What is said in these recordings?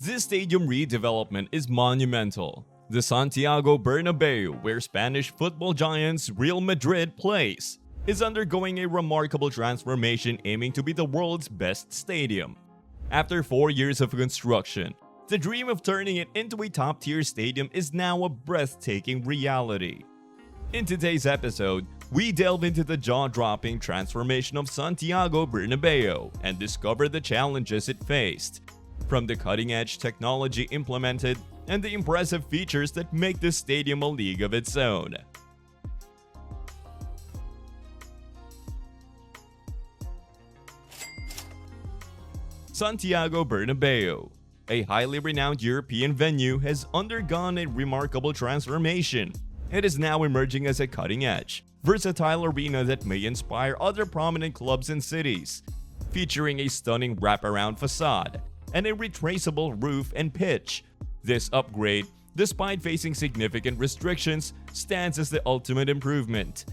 This stadium redevelopment is monumental. The Santiago Bernabeu, where Spanish football giants Real Madrid plays, is undergoing a remarkable transformation aiming to be the world's best stadium. After 4 years of construction, the dream of turning it into a top-tier stadium is now a breathtaking reality. In today's episode, we delve into the jaw-dropping transformation of Santiago Bernabeu and discover the challenges it faced, from the cutting-edge technology implemented and the impressive features that make this stadium a league of its own. Santiago Bernabeu, a highly renowned European venue, has undergone a remarkable transformation. It is now emerging as a cutting-edge, versatile arena that may inspire other prominent clubs and cities, featuring a stunning wraparound facade and a retraceable roof and pitch. This upgrade, despite facing significant restrictions, stands as the ultimate improvement.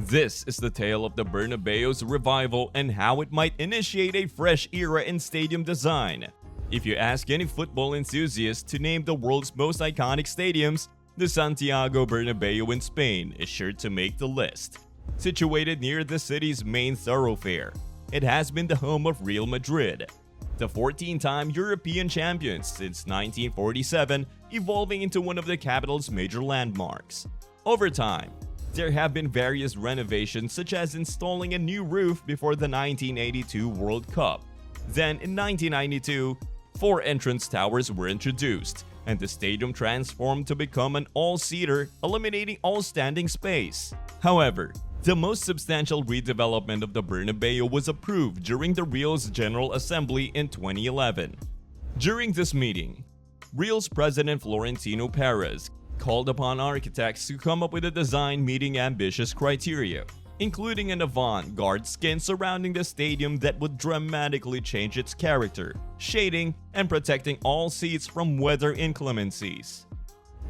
This is the tale of the Bernabeu's revival and how it might initiate a fresh era in stadium design. If you ask any football enthusiast to name the world's most iconic stadiums, the Santiago Bernabeu in Spain is sure to make the list. Situated near the city's main thoroughfare, it has been the home of Real Madrid, the 14-time European champions since 1947, evolving into one of the capital's major landmarks. Over time, there have been various renovations, such as installing a new roof before the 1982 World Cup. Then, in 1992, 4 entrance towers were introduced, and the stadium transformed to become an all-seater, eliminating all standing space. However, the most substantial redevelopment of the Bernabeu was approved during the Real's General Assembly in 2011. During this meeting, Real's president Florentino Perez called upon architects to come up with a design meeting ambitious criteria, including an avant-garde skin surrounding the stadium that would dramatically change its character, shading, and protecting all seats from weather inclemencies.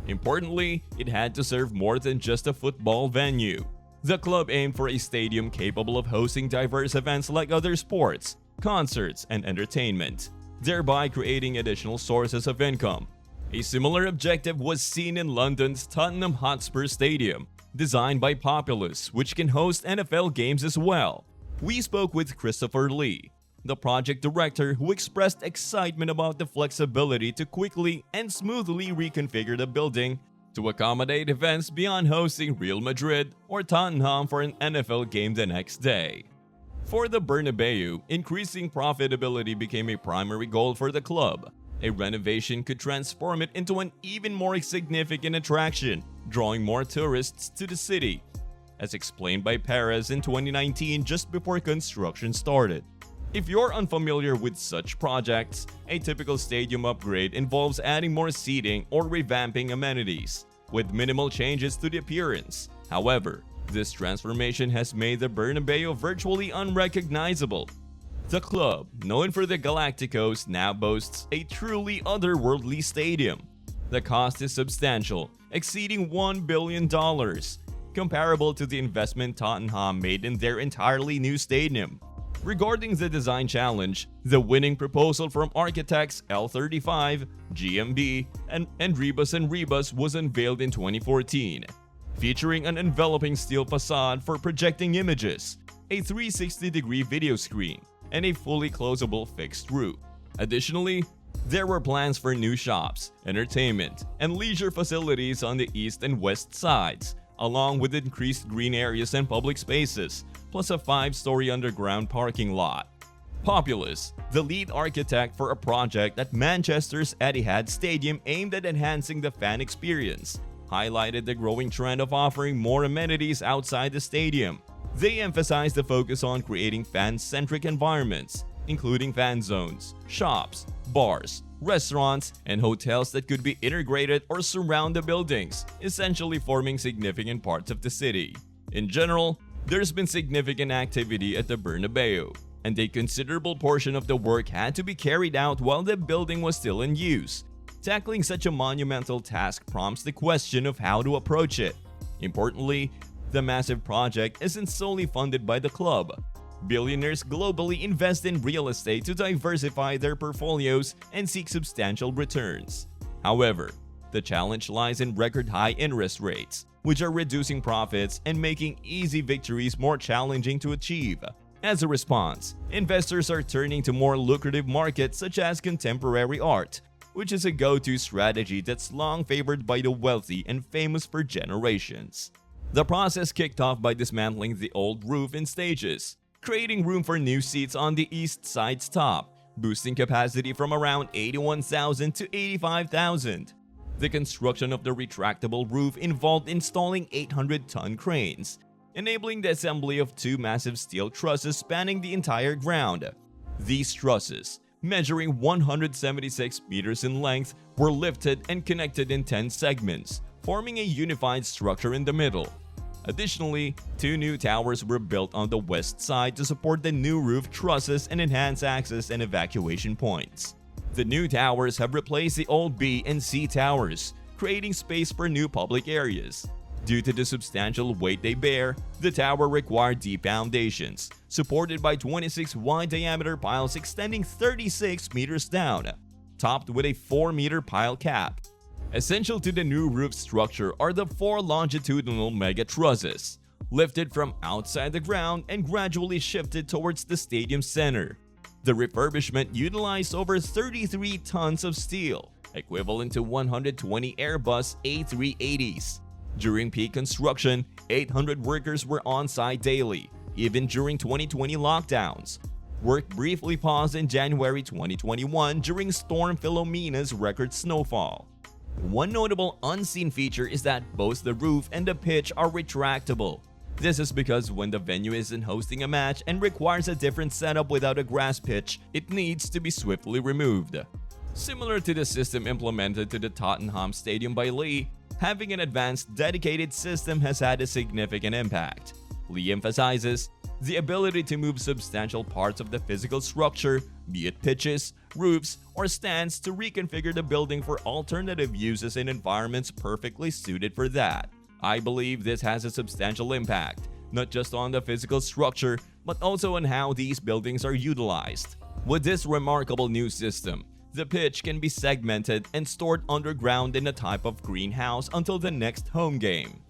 Importantly, it had to serve more than just a football venue. The club aimed for a stadium capable of hosting diverse events like other sports, concerts, and entertainment, thereby creating additional sources of income. A similar objective was seen in London's Tottenham Hotspur Stadium, designed by Populous, which can host NFL games as well. We spoke with Christopher Lee, the project director, who expressed excitement about the flexibility to quickly and smoothly reconfigure the building to accommodate events beyond hosting Real Madrid or Tottenham for an NFL game the next day. For the Bernabeu, increasing profitability became a primary goal for the club. A renovation could transform it into an even more significant attraction, drawing more tourists to the city, as explained by Perez in 2019 just before construction started. If you're unfamiliar with such projects, a typical stadium upgrade involves adding more seating or revamping amenities, with minimal changes to the appearance. However, this transformation has made the Bernabeu virtually unrecognizable. The club, known for the Galacticos, now boasts a truly otherworldly stadium. The cost is substantial, exceeding $1 billion, comparable to the investment Tottenham made in their entirely new stadium. Regarding the design challenge, the winning proposal from architects L35, GMB, and Ribas was unveiled in 2014, featuring an enveloping steel facade for projecting images, a 360-degree video screen, and a fully closable fixed roof. Additionally, there were plans for new shops, entertainment, and leisure facilities on the east and west sides, along with increased green areas and public spaces, plus a 5-story underground parking lot. Populous, the lead architect for a project at Manchester's Etihad Stadium aimed at enhancing the fan experience, highlighted the growing trend of offering more amenities outside the stadium. They emphasized the focus on creating fan-centric environments, including fan zones, shops, bars, restaurants, and hotels that could be integrated or surround the buildings, essentially forming significant parts of the city. In general, there's been significant activity at the Bernabeu, and a considerable portion of the work had to be carried out while the building was still in use. Tackling such a monumental task prompts the question of how to approach it. Importantly, the massive project isn't solely funded by the club. Billionaires globally invest in real estate to diversify their portfolios and seek substantial returns. However, the challenge lies in record-high interest rates, which are reducing profits and making easy victories more challenging to achieve. As a response, investors are turning to more lucrative markets such as contemporary art, which is a go-to strategy that's long favored by the wealthy and famous for generations. The process kicked off by dismantling the old roof in stages, creating room for new seats on the east side's top, boosting capacity from around 81,000 to 85,000. The construction of the retractable roof involved installing 800-ton cranes, enabling the assembly of two massive steel trusses spanning the entire ground. These trusses, measuring 176 meters in length, were lifted and connected in 10 segments, forming a unified structure in the middle. Additionally, two new towers were built on the west side to support the new roof trusses and enhance access and evacuation points. The new towers have replaced the old B and C towers, creating space for new public areas. Due to the substantial weight they bear, the tower required deep foundations, supported by 26 wide-diameter piles extending 36 meters down, topped with a 4-meter pile cap. Essential to the new roof structure are the 4 longitudinal mega trusses, lifted from outside the ground and gradually shifted towards the stadium center. The refurbishment utilized over 33 tons of steel, equivalent to 120 Airbus A380s. During peak construction, 800 workers were on site daily, even during 2020 lockdowns. Work briefly paused in January 2021 during Storm Philomena's record snowfall. One notable unseen feature is that both the roof and the pitch are retractable. This is because when the venue isn't hosting a match and requires a different setup without a grass pitch, it needs to be swiftly removed. Similar to the system implemented to the Tottenham Stadium by Lee, having an advanced dedicated system has had a significant impact. Lee emphasizes the ability to move substantial parts of the physical structure, be it pitches, roofs, or stands, to reconfigure the building for alternative uses in environments perfectly suited for that. I believe this has a substantial impact, not just on the physical structure, but also on how these buildings are utilized. With this remarkable new system, the pitch can be segmented and stored underground in a type of greenhouse until the next home game.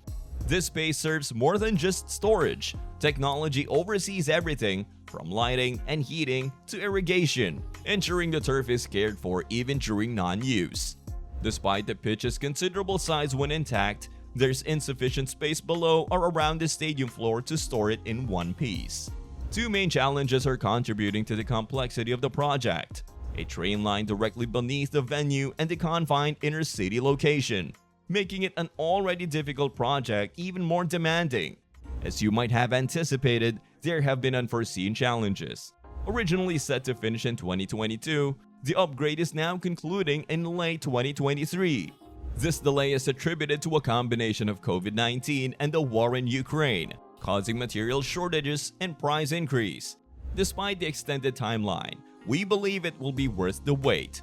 This space serves more than just storage. Technology oversees everything from lighting and heating to irrigation, ensuring the turf is cared for even during non-use. Despite the pitch's considerable size when intact, there's insufficient space below or around the stadium floor to store it in one piece. Two main challenges are contributing to the complexity of the project: a train line directly beneath the venue and the confined inner-city location, making it an already difficult project even more demanding. As you might have anticipated, there have been unforeseen challenges. Originally set to finish in 2022, the upgrade is now concluding in late 2023. This delay is attributed to a combination of COVID-19 and the war in Ukraine, causing material shortages and price increase. Despite the extended timeline, we believe it will be worth the wait.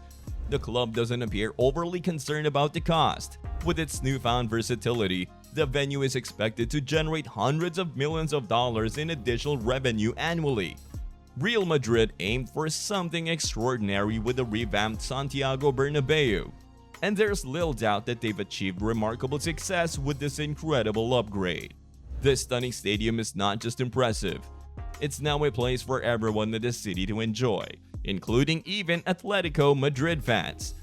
The club doesn't appear overly concerned about the cost. With its newfound versatility, the venue is expected to generate hundreds of millions of dollars in additional revenue annually. Real Madrid aimed for something extraordinary with the revamped Santiago Bernabeu, and there's little doubt that they've achieved remarkable success with this incredible upgrade. This stunning stadium is not just impressive, it's now a place for everyone in the city to enjoy, including even Atletico Madrid fans.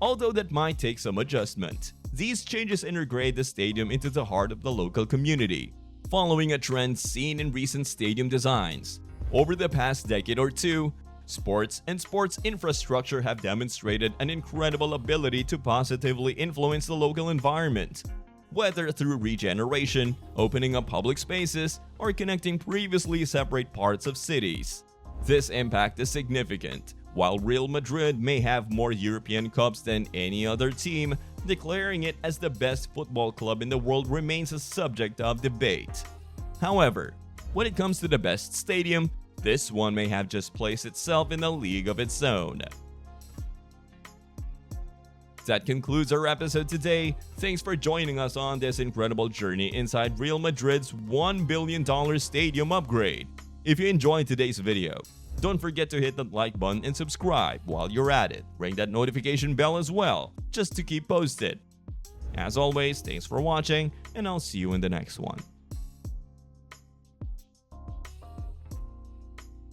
Although that might take some adjustment, these changes integrate the stadium into the heart of the local community, following a trend seen in recent stadium designs. Over the past decade or two, sports and sports infrastructure have demonstrated an incredible ability to positively influence the local environment, whether through regeneration, opening up public spaces, or connecting previously separate parts of cities. This impact is significant. While Real Madrid may have more European cups than any other team, declaring it as the best football club in the world remains a subject of debate. However, when it comes to the best stadium, this one may have just placed itself in a league of its own. That concludes our episode today. Thanks for joining us on this incredible journey inside Real Madrid's $1 billion stadium upgrade. If you enjoyed today's video, don't forget to hit that like button and subscribe while you're at it. Ring that notification bell as well, just to keep posted. As always, thanks for watching, and I'll see you in the next one.